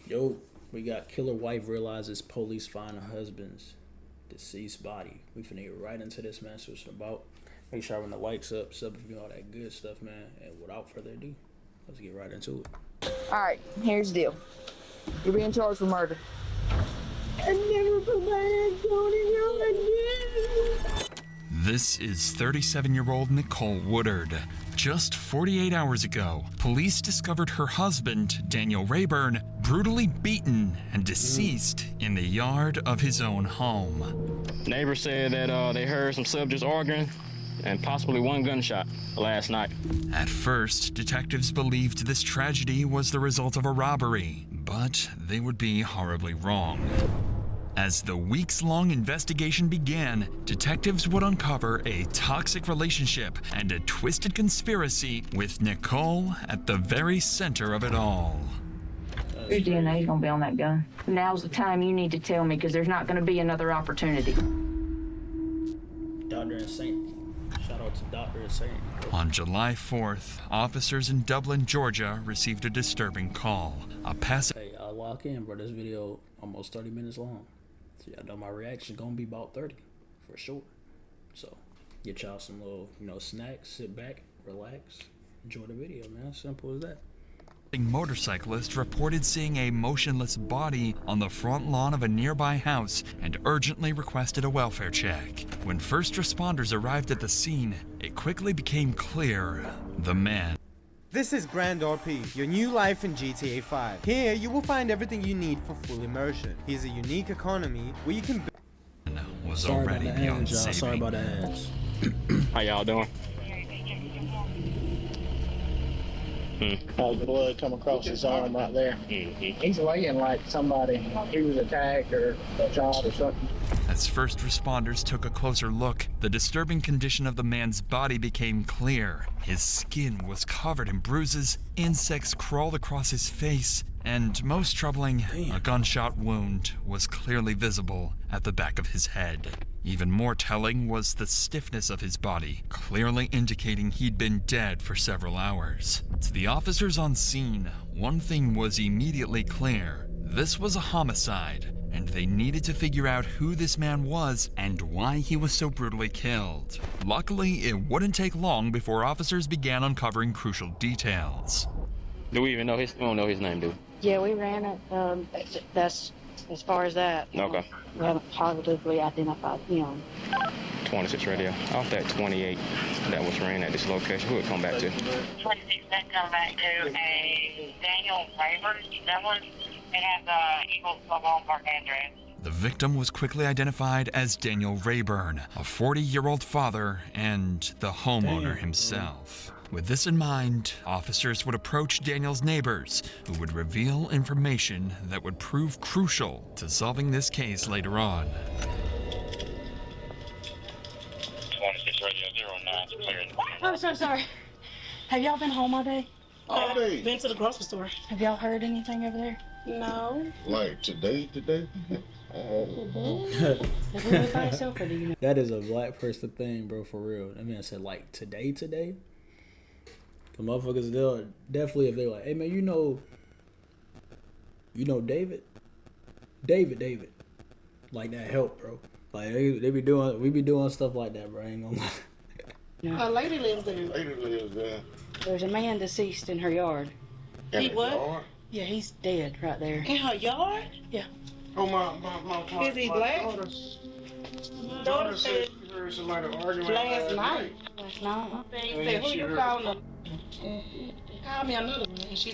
Yo, we got killer wife realizes police find her husband's deceased body. We finna get right into this, man. So it's about. Make sure I run the likes up, sub if you know all that good stuff, man. And without further ado, let's get right into it. Alright, here's the deal. You're being charged with murder. I never put my hands on it again. This is 37-year-old Nicole Woodard. Just 48 hours ago, police discovered her husband, Daniel Rayburn, brutally beaten and deceased in the yard of his own home. Neighbors said that they heard some subjects arguing and possibly one gunshot last night. At first, detectives believed this tragedy was the result of a robbery, but they would be horribly wrong. As the weeks-long investigation began, detectives would uncover a toxic relationship and a twisted conspiracy with Nicole at the very center of it all. Your DNA is going to be on that gun. Now's the time you need to tell me, because there's not going to be another opportunity. Dr. Insane. Shout out to Dr. Insane. On July 4th, officers in Dublin, Georgia received a disturbing call. Hey, I'll lock in, bro. This video almost 30 minutes long. So y'all know my reaction gonna be about 30, for sure. So get y'all some little, snacks, sit back, relax, enjoy the video, man. Simple as that. A motorcyclist reported seeing a motionless body on the front lawn of a nearby house and urgently requested a welfare check. When first responders arrived at the scene, it quickly became clear the man. This is Grand RP, your new life in GTA 5. Here, you will find everything you need for full immersion. Here's a unique economy where you can was already beyond saving. Sorry about the ads. How y'all doing? The blood come across his arm right there. He's laying like somebody, he was attacked or shot or something. As first responders took a closer look, the disturbing condition of the man's body became clear. His skin was covered in bruises, insects crawled across his face, and most troubling, a gunshot wound was clearly visible at the back of his head. Even more telling was the stiffness of his body, clearly indicating he'd been dead for several hours. To the officers on scene, one thing was immediately clear. This was a homicide, and they needed to figure out who this man was and why he was so brutally killed. Luckily, it wouldn't take long before officers began uncovering crucial details. Do we even know his? We don't know his name, do we? Yeah, we ran it. That's as far as that. Okay. We haven't positively identified him. 26 radio. Off that 28 that was ran at this location. Who would come back to? 26 then come back to a Daniel Rayburn. That one, it has Eagles ballpark address. The victim was quickly identified as Daniel Rayburn, a 40-year-old father and the homeowner himself. With this in mind, officers would approach Daniel's neighbors, who would reveal information that would prove crucial to solving this case later on. 26 radio 09 cleared. I'm so sorry. Have y'all been home all day? All day. Been to the grocery store. Have y'all heard anything over there? No. Like today? That is a black person thing, bro, for real. I mean, I said, like, today? The motherfuckers, they'll definitely, if they're like, hey, man, you know David? David. Like, that help, bro. Like, we be doing stuff like that, bro. I ain't gonna lie. A lady lives there. There's a man deceased in her yard. He what? Yard? Yeah, he's dead right there. In her yard? Yeah. Oh, my Is he black? Daughter said she heard somebody arguing Last night. Last night. He said, who you calling? Call me another one. And she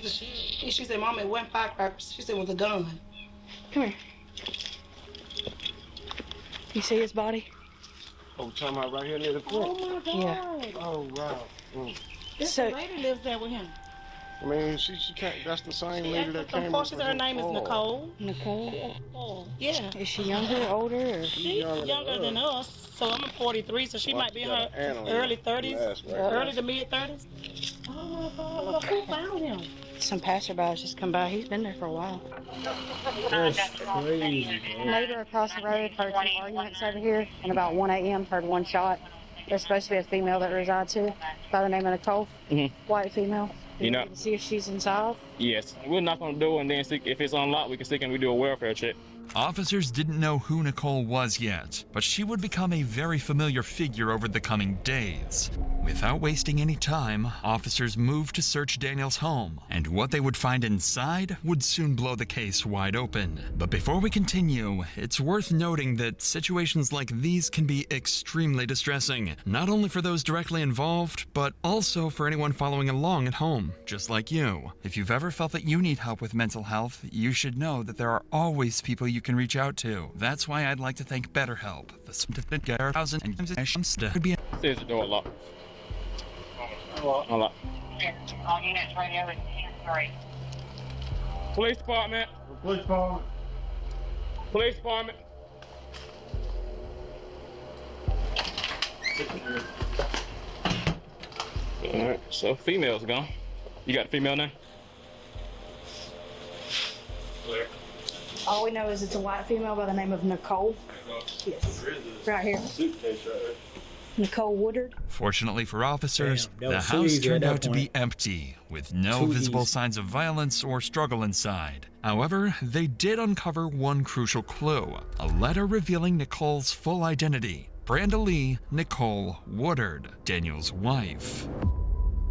said, Mama, it wasn't firecrackers. She said it was a gun. Come here. You see his body? Oh, talking about right here near the court? Oh, my God. Yeah. Oh, wow. This lady lives there with him. I mean, she can't, that's the same lady that came up with her name is Nicole. Nicole? Yeah. Is she younger, older? Or? She's younger than us. So I'm 43, so she might be in her early 30s, early to mid 30s. Oh, my God. Who found him? Some passerbys just come by. He's been there for a while. That's crazy, bro. Neighbor across the road heard some arguments over here, and about 1 a.m. heard one shot. There's supposed to be a female that resides here by the name of Nicole. White female. You know? See if she's inside? Yes. We'll knock on the door and then see if it's unlocked, we can see, can we do a welfare check. Officers didn't know who Nicole was yet, but she would become a very familiar figure over the coming days. Without wasting any time, officers moved to search Daniel's home, and what they would find inside would soon blow the case wide open. But before we continue, it's worth noting that situations like these can be extremely distressing, not only for those directly involved, but also for anyone following along at home, just like you. If you've ever felt that you need help with mental health, you should know that there are always people you can reach out to. That's why I'd like to thank BetterHelp. Says the door locked. Unlock. All units radio is 10-3. Police department. Police department. Police department. Alright, so female's gone. You got a female now? Clear. All we know is it's a white female by the name of Nicole. Yes. Right here. Nicole Woodard. Fortunately for officers, Damn, the was so house easy at turned that out to be point. empty, with no Too visible easy. signs of violence or struggle inside. However, they did uncover one crucial clue, a letter revealing Nicole's full identity. Brenda Lee Nicole Woodard, Daniel's wife.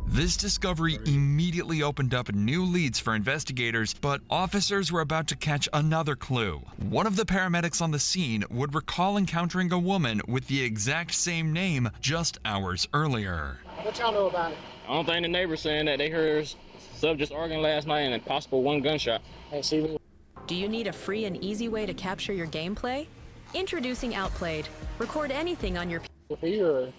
This discovery immediately opened up new leads for investigators, but officers were about to catch another clue. One of the paramedics on the scene would recall encountering a woman with the exact same name just hours earlier. What y'all know about it? I don't think the neighbors saying that they heard subjects arguing last night and a possible one gunshot. Hey, see, Do you need a free and easy way to capture your gameplay? Introducing Outplayed. Record anything on your here.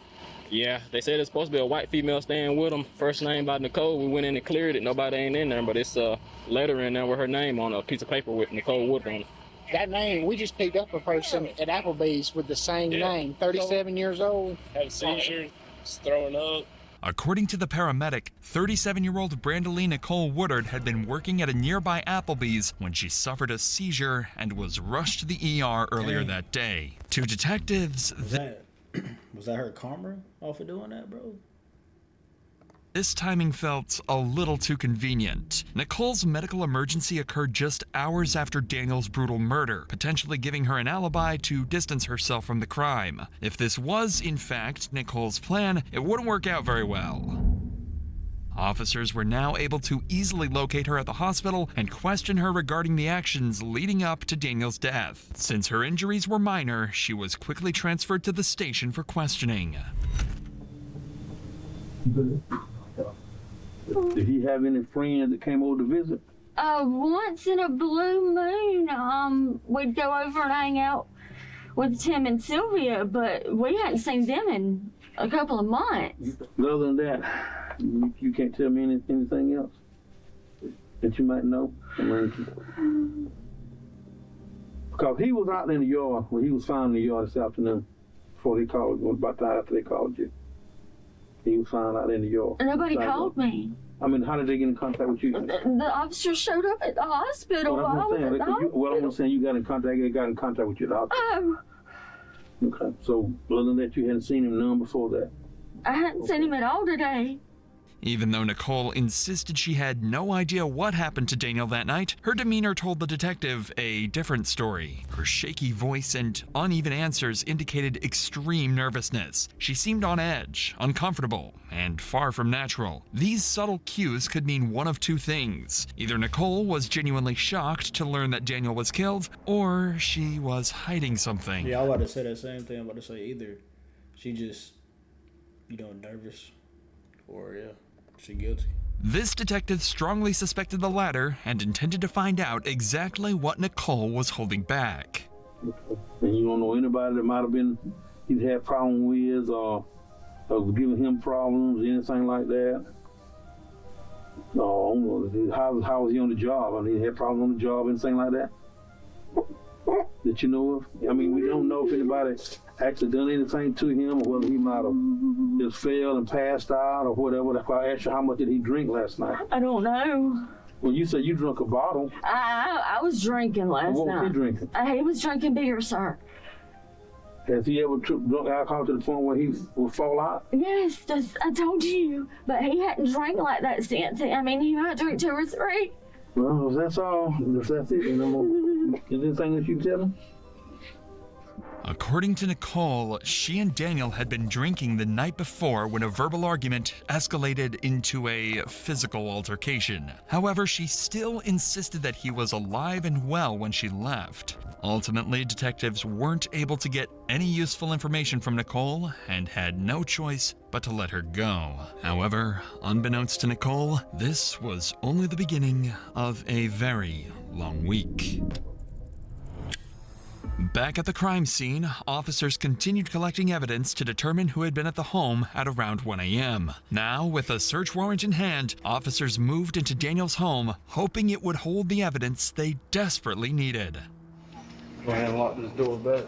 Yeah, they said it's supposed to be a white female staying with them. First name by Nicole. We went in and cleared it. Nobody ain't in there, but it's a letter in there with her name on a piece of paper with Nicole Wood on it. That name, we just picked up a person at Applebee's with the same name, 37 years old. Had a seizure, throwing up. According to the paramedic, 37-year-old Brenda Lee Nicole Woodard had been working at a nearby Applebee's when she suffered a seizure and was rushed to the ER earlier that day. To detectives, Was that her karma off of doing that, bro? this timing felt a little too convenient. Nicole's medical emergency occurred just hours after Daniel's brutal murder, potentially giving her an alibi to distance herself from the crime. If this was, in fact, Nicole's plan, it wouldn't work out very well. Officers were now able to easily locate her at the hospital and question her regarding the actions leading up to Daniel's death. Since her injuries were minor, she was quickly transferred to the station for questioning. Did he have any friends that came over to visit? Once in a blue moon, we'd go over and hang out with Tim and Sylvia, but we hadn't seen them in a couple of months. Other than that, you can't tell me anything else that you might know? Because he was out in the yard when he was found in the yard this afternoon before they called, about the time after they called you. He was found out in the yard. Nobody called me. I mean, how did they get in contact with you? The officers showed up at the hospital while I was at the hospital. Well, I'm saying you got in contact with you at the hospital. Okay, so other than that, you hadn't seen him none before that? I hadn't seen him at all today. Even though Nicole insisted she had no idea what happened to Daniel that night, her demeanor told the detective a different story. Her shaky voice and uneven answers indicated extreme nervousness. She seemed on edge, uncomfortable, and far from natural. These subtle cues could mean one of two things. Either Nicole was genuinely shocked to learn that Daniel was killed, or she was hiding something. Yeah, I was about to say that same thing. I'm about to say either she just, nervous, or she guilty. This detective strongly suspected the latter and intended to find out exactly what Nicole was holding back. And you don't know anybody that might have been he's had problems with or was giving him problems, anything like that? No, how was he on the job? I mean, he had problems on the job, anything like that? That you know of? I mean, we don't know if anybody actually done anything to him or whether he might have just fell and passed out or whatever. That's why I asked you how much did he drink last night? I don't know. Well, you said you drank a bottle. I was drinking last night. What was he drinking? He was drinking beer, sir. Has he ever drunk alcohol to the point where he would fall out? Yes, I told you. But he hadn't drank like that since. I mean, he might drink 2 or 3. Well, if that's all, if that's it, you know, is there anything that you tell him? According to Nicole, she and Daniel had been drinking the night before when a verbal argument escalated into a physical altercation. However, she still insisted that he was alive and well when she left. Ultimately, detectives weren't able to get any useful information from Nicole and had no choice but to let her go. However, unbeknownst to Nicole, this was only the beginning of a very long week. Back at the crime scene, officers continued collecting evidence to determine who had been at the home at around 1 a.m. Now, with a search warrant in hand, officers moved into Daniel's home, hoping it would hold the evidence they desperately needed. Go ahead and lock this door back.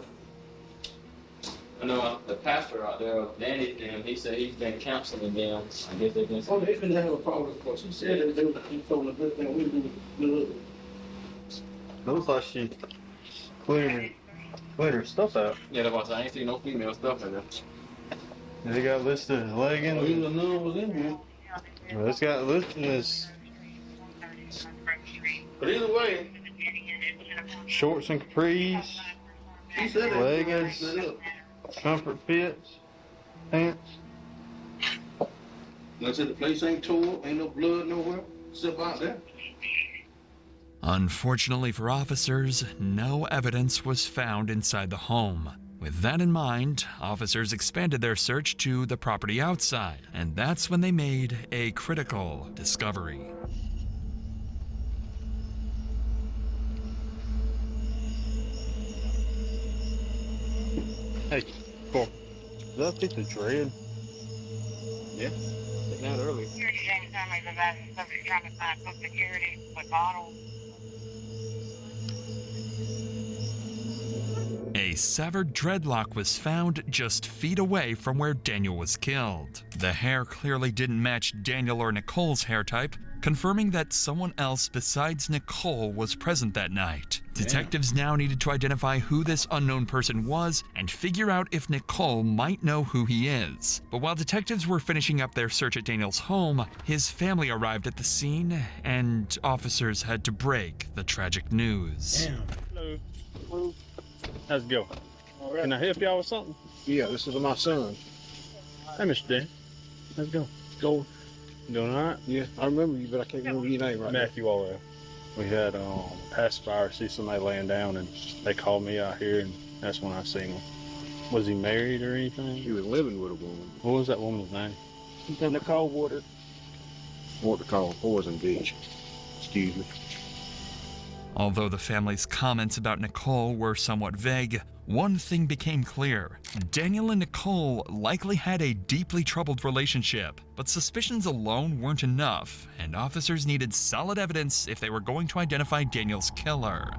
I know the pastor out there, Danny, he said he's been counseling them. I guess they've been. Oh, they didn't have a problem, of course. He said that they told him that thing we do. Looks like she cleared her stuff out. Yeah, that's why I ain't seen no female stuff in there. They got listed as leggings. Even the nun was in here. Well, it's got listed as But either way, shorts and capris, he said that leggings, comfort fits, pants. Like I said, the place ain't tore, ain't no blood nowhere, except out there. Unfortunately for officers, no evidence was found inside the home. With that in mind, officers expanded their search to the property outside, and that's when they made a critical discovery. Hey, Cole, is that a piece of dread? Yeah, taken out early. Security James Summers about somebody trying to find some security with bottles. A severed dreadlock was found just feet away from where Daniel was killed. The hair clearly didn't match Daniel or Nicole's hair type, confirming that someone else besides Nicole was present that night. Detectives now needed to identify who this unknown person was and figure out if Nicole might know who he is. But while detectives were finishing up their search at Daniel's home, his family arrived at the scene and officers had to break the tragic news. Damn. Hello. How's it going? All right. Can I help y'all with something? Yeah, this is my son. Hey, Mr. Dan. How's it going? Going. Doing all right? Yeah, I remember you, but I can't remember your name right now. Matthew Allred. We had pacifier see somebody laying down, and they called me out here, and that's when I seen him. Was he married or anything? He was living with a woman. What was that woman's name? Nicole Woodard. What to call Poison Beach. Excuse me. Although the family's comments about Nicole were somewhat vague, one thing became clear. Daniel and Nicole likely had a deeply troubled relationship, but suspicions alone weren't enough, and officers needed solid evidence if they were going to identify Daniel's killer.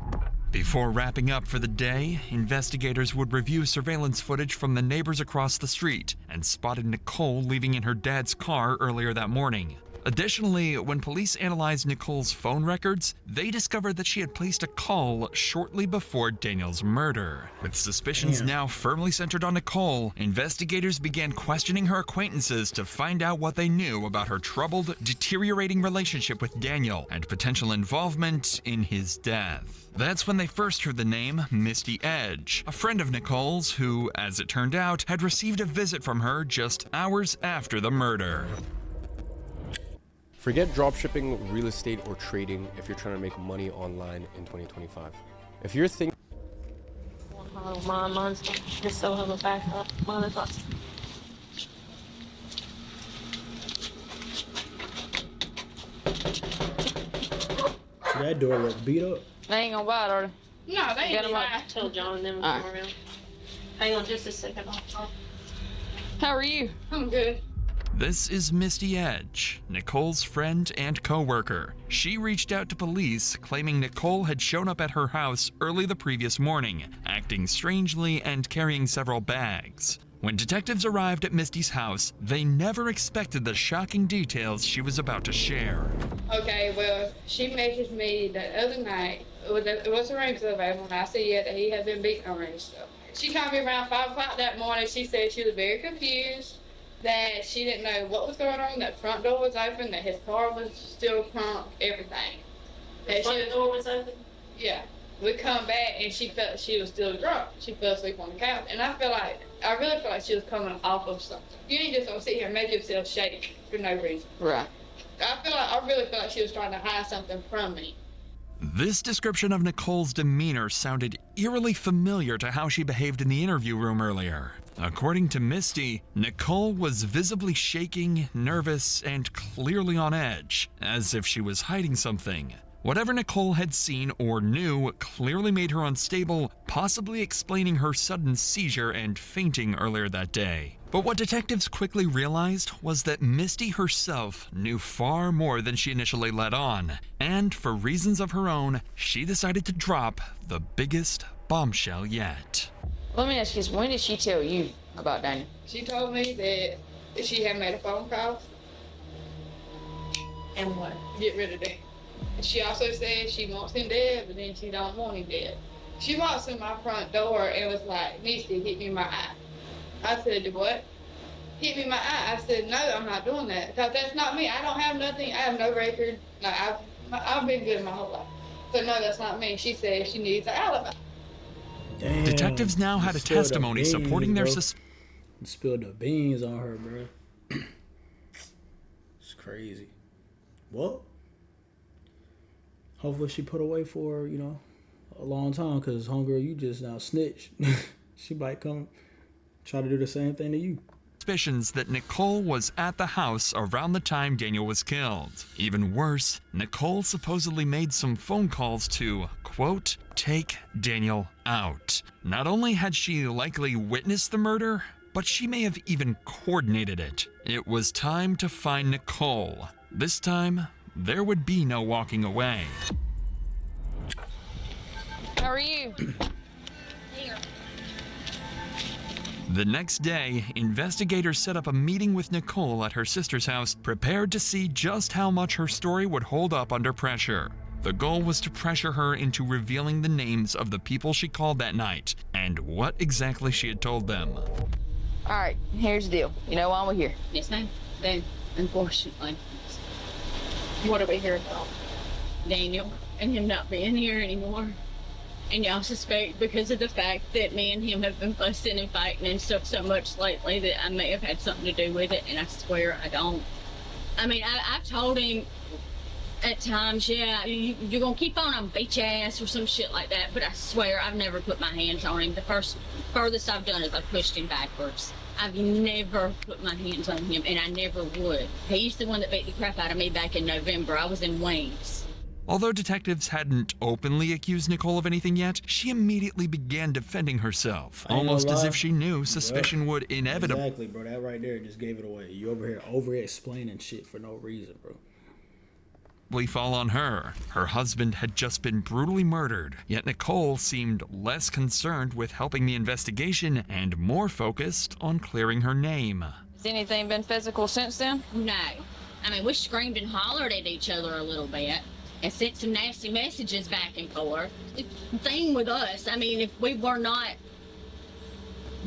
Before wrapping up for the day, investigators would review surveillance footage from the neighbors across the street and spotted Nicole leaving in her dad's car earlier that morning. Additionally, when police analyzed Nicole's phone records, they discovered that she had placed a call shortly before Daniel's murder. With suspicions now firmly centered on Nicole, investigators began questioning her acquaintances to find out what they knew about her troubled, deteriorating relationship with Daniel and potential involvement in his death. That's when they first heard the name Misty Edge, a friend of Nicole's who, as it turned out, had received a visit from her just hours after the murder. Forget dropshipping, real estate, or trading if you're trying to make money online in 2025. If you're thinking... Mine's just so hella back up. Mine is awesome. That door was beat up. They ain't gonna buy it, are they? No, they ain't gonna buy buy. Tell John and them to come around. Hang on just a second. How are you? I'm good. This is Misty Edge, Nicole's friend and co-worker. She reached out to police, claiming Nicole had shown up at her house early the previous morning, acting strangely and carrying several bags. When detectives arrived at Misty's house, they never expected the shocking details she was about to share. Okay, well, she messaged me the other night. It was a ring survey when I said that he had been beaten already. So She called me around 5 o'clock that morning. She said she was very confused, that she didn't know what was going on, that front door was open, that his car was still crunk, everything. The front door was open? Yeah. We come back and she felt she was still drunk. She fell asleep on the couch. And I really feel like she was coming off of something. You ain't just gonna sit here and make yourself shake for no reason. Right. I really feel like she was trying to hide something from me. This description of Nicole's demeanor sounded eerily familiar to how she behaved in the interview room earlier. According to Misty, Nicole was visibly shaking, nervous, and clearly on edge, as if she was hiding something. Whatever Nicole had seen or knew clearly made her unstable, possibly explaining her sudden seizure and fainting earlier that day. But what detectives quickly realized was that Misty herself knew far more than she initially let on, and for reasons of her own, she decided to drop the biggest bombshell yet. Let me ask you this, when did she tell you about Daniel? She told me that she had made a phone call. And what? Get rid of him. She also said she wants him dead, but then she don't want him dead. She walks in my front door and was like, Misty, hit me in my eye. I said, what? Hit me in my eye. I said, no, I'm not doing that. Because that's not me. I don't have nothing. I have no record. No, I've been good my whole life. So no, that's not me. She said she needs an alibi. Damn, detectives now had a testimony supporting their suspicion. Spilled the beans on her, bro. It's crazy. Well, hopefully she put away for, a long time, because homegirl, you just now snitch. She might come try to do the same thing to you. Suspicions that Nicole was at the house around the time Daniel was killed. Even worse, Nicole supposedly made some phone calls to, quote, take Daniel out. Not only had she likely witnessed the murder, but she may have even coordinated it. It was time to find Nicole. This time, there would be no walking away. How are you? The next day, investigators set up a meeting with Nicole at her sister's house, prepared to see just how much her story would hold up under pressure. The goal was to pressure her into revealing the names of the people she called that night, and what exactly she had told them. All right, here's the deal. You know why we're here? Yes, ma'am. Then, unfortunately, what are we here about? Daniel and him not being here anymore. And y'all suspect because of the fact that me and him have been fussing and fighting and stuff so much lately that I may have had something to do with it, and I swear I don't. I mean, I've told him at times, yeah, you're gonna keep on beat your ass or some shit like that, but I swear I've never put my hands on him. The furthest I've done is I pushed him backwards. I've never put my hands on him, and I never would. He's the one that beat the crap out of me back in November. I was in Wings. Although detectives hadn't openly accused Nicole of anything yet, she immediately began defending herself, almost as if she knew suspicion would inevitably. Exactly, bro. That right there just gave it away. You over here over-explaining shit for no reason, bro. Fall on her. Her husband had just been brutally murdered, yet Nicole seemed less concerned with helping the investigation and more focused on clearing her name. Has anything been physical since then? No. I mean, we screamed and hollered at each other a little bit and sent some nasty messages back and forth. The thing with us, I mean, if we were not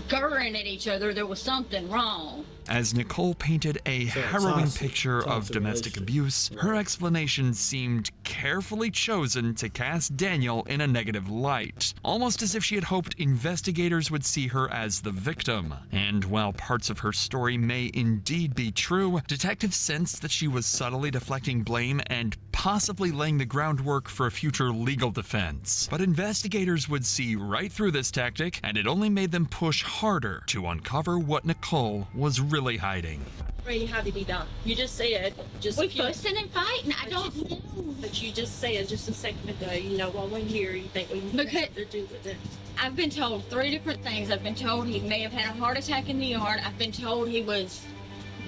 gurring at each other, there was something wrong. As Nicole painted a harrowing picture of domestic abuse, her explanation seemed carefully chosen to cast Daniel in a negative light, almost as if she had hoped investigators would see her as the victim. And while parts of her story may indeed be true, detectives sensed that she was subtly deflecting blame and possibly laying the groundwork for a future legal defense. But investigators would see right through this tactic, and it only made them push harder to uncover what Nicole was really hiding. Brady, how did he die? You just said, we fussing and fighting. I don't know. But you just said just a second ago, while we're here, you think we have to do with this. I've been told 3 different things. I've been told he may have had a heart attack in the yard. I've been told he was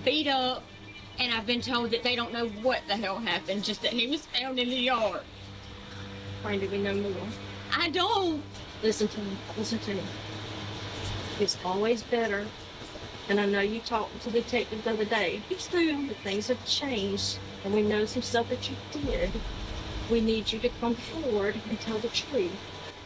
beat up. And I've been told that they don't know what the hell happened, just that he was found in the yard. Why do we know more? I don't. Listen to me. It's always better. And I know you talked to the detective the other day. It's true that things have changed, and we know some stuff that you did. We need you to come forward and tell the truth.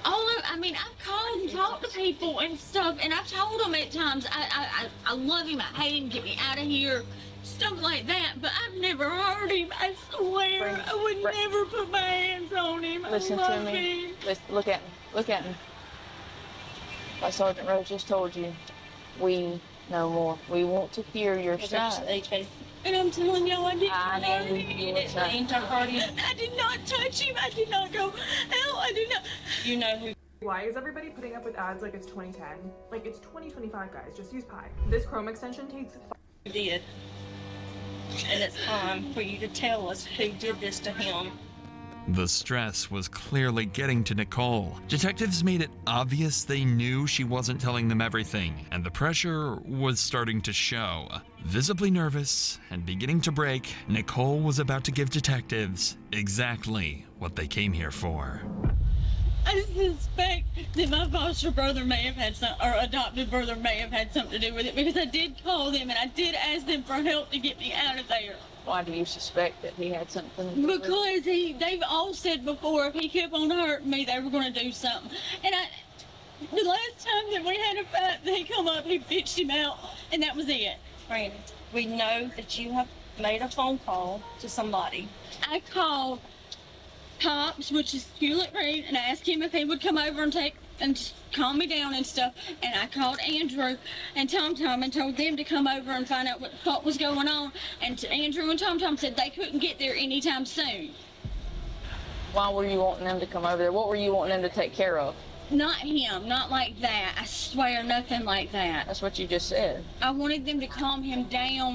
Oh, look, I mean, I've called and talk to people and stuff. And I've told him at times, I love him, I hate him, get me out of here, stuff like that. But I've never hurt him. I swear, I would never put my hands on him. Listen I love to me. him. Listen, look at me. Look at me. Like Sergeant Rose just told you, we know more. We want to hear your side. And I'm telling y'all, I didn't I hurt know him. you were saying. I did not touch him. I did not go out. I did not. You know who. Why is everybody putting up with ads like it's 2010? Like it's 2025, guys. Just use Pi. This Chrome extension takes. You did. And it's time for you to tell us who did this to him. The stress was clearly getting to Nicole. Detectives made it obvious they knew she wasn't telling them everything, and the pressure was starting to show. Visibly nervous and beginning to break, Nicole was about to give detectives exactly what they came here for. I suspect that my foster brother may have had some, or adopted brother may have had something to do with it, because I did call them and I did ask them for help to get me out of there. Why do you suspect that he had something to do with it? Because they've all said before, if he kept on hurting me, they were going to do something. And the last time that we had a fight, they come up, he bitched him out, and that was it. Randy, we know that you have made a phone call to somebody. I called Pops, which is Hewlett Reed, and I asked him if he would come over and calm me down and stuff. And I called Andrew and Tom and told them to come over and find out what was going on. And Andrew and Tom said they couldn't get there anytime soon. Why were you wanting them to come over there? What were you wanting them to take care of? Not him, not like that. I swear, nothing like that. That's what you just said. I wanted them to calm him down.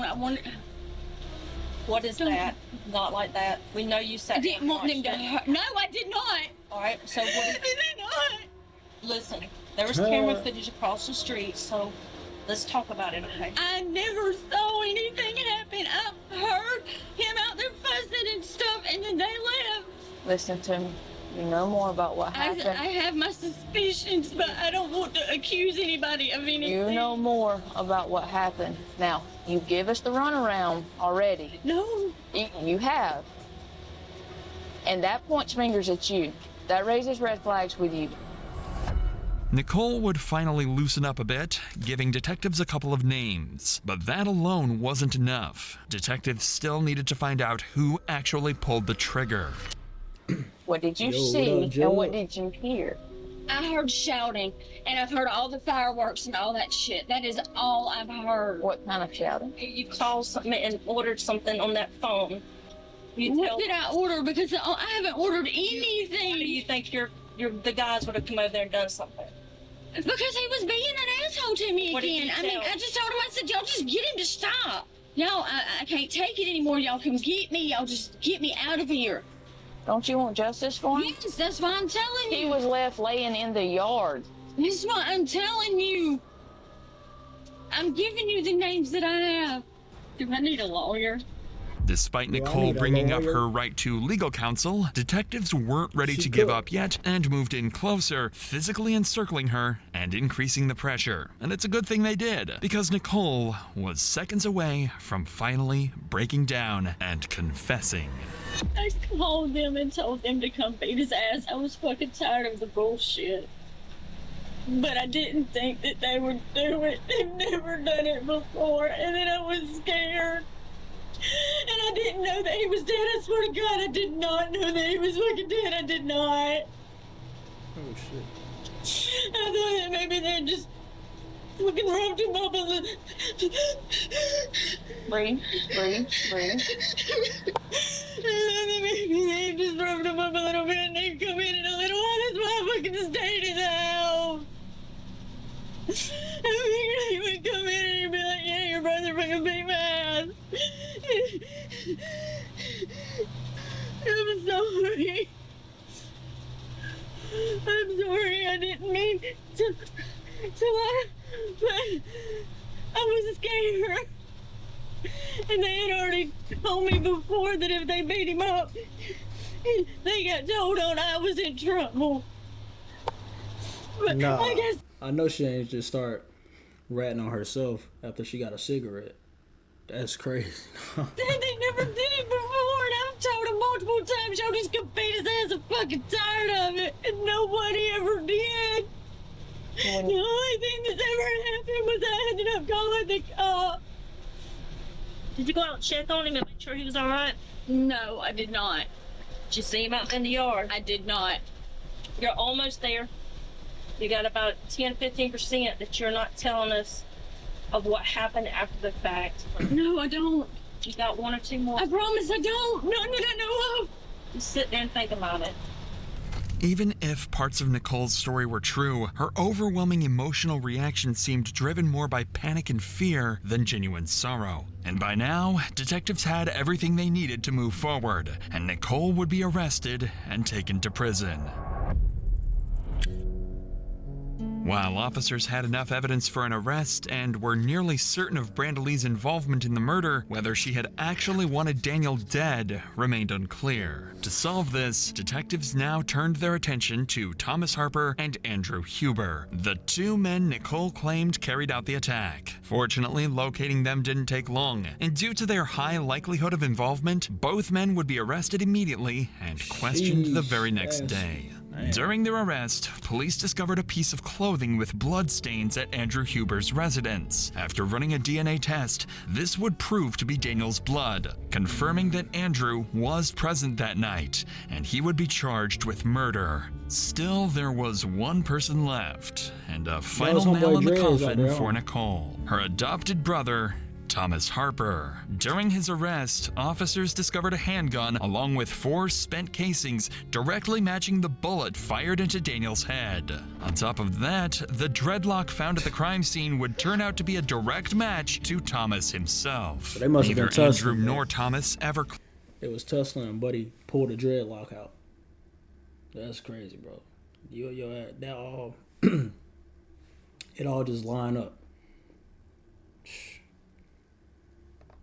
What is that? Not like that. We know you said. I didn't want them to hurt. No, I did not. All right. So what? I did not. Listen, there was camera footage across the street, so let's talk about it, okay? I never saw anything happen. I heard him out there fussing and stuff, and then they left. Listen to me. You know more about what happened. I have my suspicions, but I don't want to accuse anybody of anything. You know more about what happened. Now, you give us the runaround already. No. You have. And that points fingers at you. That raises red flags with you. Nicole would finally loosen up a bit, giving detectives a couple of names. But that alone wasn't enough. Detectives still needed to find out who actually pulled the trigger. What did you see and what did you hear? I heard shouting, and I've heard all the fireworks and all that shit. That is all I've heard. What kind of shouting? You called something and ordered something on that phone. What did I order? Because I haven't ordered anything. Why do you think the guys would have come over there and done something? Because he was being an asshole to me again. I mean, I just told him, I said, y'all just get him to stop. Y'all, I can't take it anymore. Y'all come get me. Y'all just get me out of here. Don't you want justice for him? Yes, that's why I'm telling you. He was left laying in the yard. That's why I'm telling you. I'm giving you the names that I have. Do I need a lawyer? Despite Nicole bringing up her right to legal counsel, detectives weren't ready to give up yet and moved in closer, physically encircling her and increasing the pressure. And it's a good thing they did, because Nicole was seconds away from finally breaking down and confessing. I called them and told them to come beat his ass. I was fucking tired of the bullshit. But I didn't think that they would do it. They've never done it before. And then I was scared. And I didn't know that he was dead. I swear to God, I did not know that he was fucking dead. I did not. Oh, shit. I thought that maybe they just fucking rubbed him up on the... Breathe. Maybe they just rubbed him up a little bit and they'd come in a little while. That's why I fucking stayed in the house. I figured he would come in and he'd be like, yeah, your brother fucking beat my ass. I'm sorry. I'm sorry, I didn't mean to lie, but I was scared. And they had already told me before that if they beat him up, they got told on I was in trouble. But nah, I guess I know she ain't just start ratting on herself after she got a cigarette. That's crazy. they never did it before, and I've told him multiple times, y'all just could beat his ass. I'm fucking tired of it, and nobody ever did. The only thing that's ever happened was I ended up calling the cop. Did you go out and check on him and make sure he was all right? No, I did not. Did you see him out in the yard? I did not. You're almost there. You got about 10-15% that you're not telling us of what happened after the fact. No, I don't. You got 1 or 2 more. I promise I don't. None that I know of. Just sit there and think about it. Even if parts of Nicole's story were true, her overwhelming emotional reaction seemed driven more by panic and fear than genuine sorrow. And by now, detectives had everything they needed to move forward, and Nicole would be arrested and taken to prison. While officers had enough evidence for an arrest and were nearly certain of Brandalee's involvement in the murder, whether she had actually wanted Daniel dead remained unclear. To solve this, detectives now turned their attention to Thomas Harper and Andrew Huber, the 2 men Nicole claimed carried out the attack. Fortunately, locating them didn't take long, and due to their high likelihood of involvement, both men would be arrested immediately and questioned the very next day. During their arrest, police discovered a piece of clothing with bloodstains at Andrew Huber's residence. After running a DNA test, this would prove to be Daniel's blood, confirming that Andrew was present that night, and he would be charged with murder. Still, there was one person left, and a final nail in the coffin for Nicole, her adopted brother, Thomas Harper. During his arrest, officers discovered a handgun along with 4 spent casings directly matching the bullet fired into Daniel's head. On top of that, the dreadlock found at the crime scene would turn out to be a direct match to Thomas himself. So they must have been Neither Andrew tussling, nor Thomas ever. It was tussling and Buddy pulled a dreadlock out. That's crazy, bro. That all it all just lined up.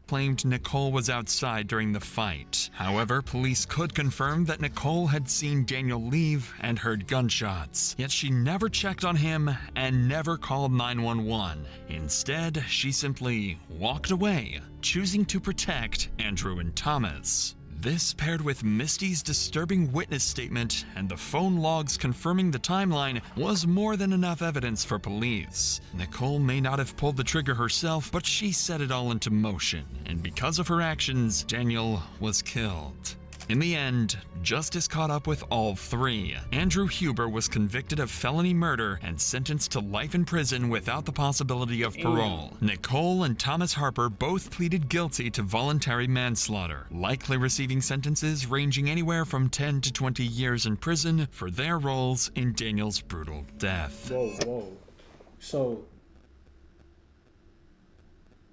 Claimed Nicole was outside during the fight. However, police could confirm that Nicole had seen Daniel leave and heard gunshots. Yet she never checked on him and never called 911. Instead, she simply walked away, choosing to protect Andrew and Thomas. This, paired with Misty's disturbing witness statement and the phone logs confirming the timeline, was more than enough evidence for police. Nicole may not have pulled the trigger herself, but she set it all into motion, and because of her actions, Daniel was killed. In the end, justice caught up with all 3. Andrew Huber was convicted of felony murder and sentenced to life in prison without the possibility of parole. Nicole and Thomas Harper both pleaded guilty to voluntary manslaughter, likely receiving sentences ranging anywhere from 10 to 20 years in prison for their roles in Daniel's brutal death. Whoa. So,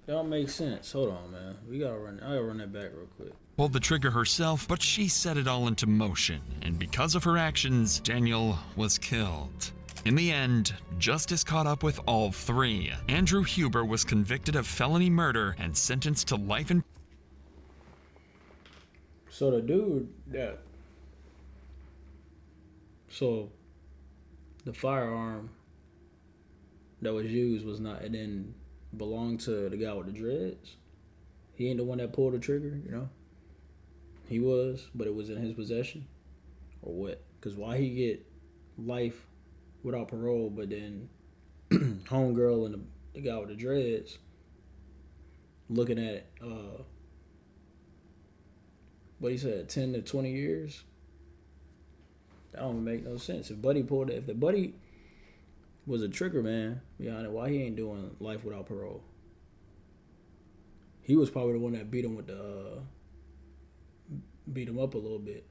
that don't make sense. Hold on, man. I gotta run that back real quick. Pulled the trigger herself, but she set it all into motion, and because of her actions, Daniel was killed. In the end, justice caught up with all 3. Andrew Huber was convicted of felony murder and sentenced to life in. So the dude that, so the firearm that was used was not, it didn't belong to the guy with the dreads. He ain't the one that pulled the trigger, you know? He was, but it was in his possession? Or what? Because why he get life without parole, but then homegirl and the guy with the dreads looking at what he said, 10 to 20 years? That don't make no sense. If the buddy was a trigger man, behind it, why he ain't doing life without parole? He was probably the one that beat him up a little bit.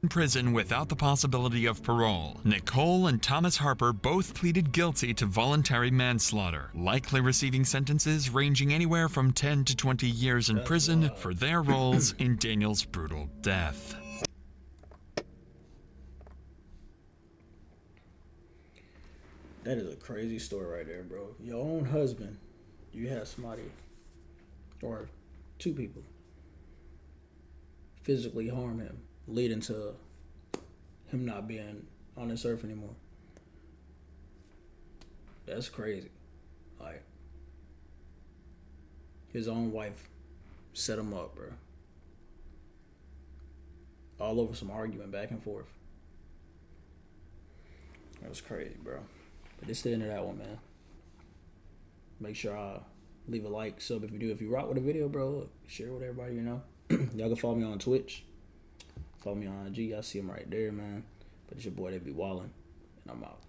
In prison without the possibility of parole. Nicole and Thomas Harper both pleaded guilty to voluntary manslaughter, likely receiving sentences ranging anywhere from 10 to 20 years in prison for their roles in Daniel's brutal death. That is a crazy story right there, bro. Your own husband, you have somebody, or 2 people, physically harm him, leading to him not being on this earth anymore. That's crazy. Like, his own wife set him up, bro. All over some argument back and forth. That was crazy, bro. But this is the end of that one, man. Make sure I leave a like, sub if you do. If you rock with the video, bro, share with everybody, you know. Y'all can follow me on Twitch. Follow me on IG. I see them right there, man. But it's your boy, DavidBWylin, and I'm out.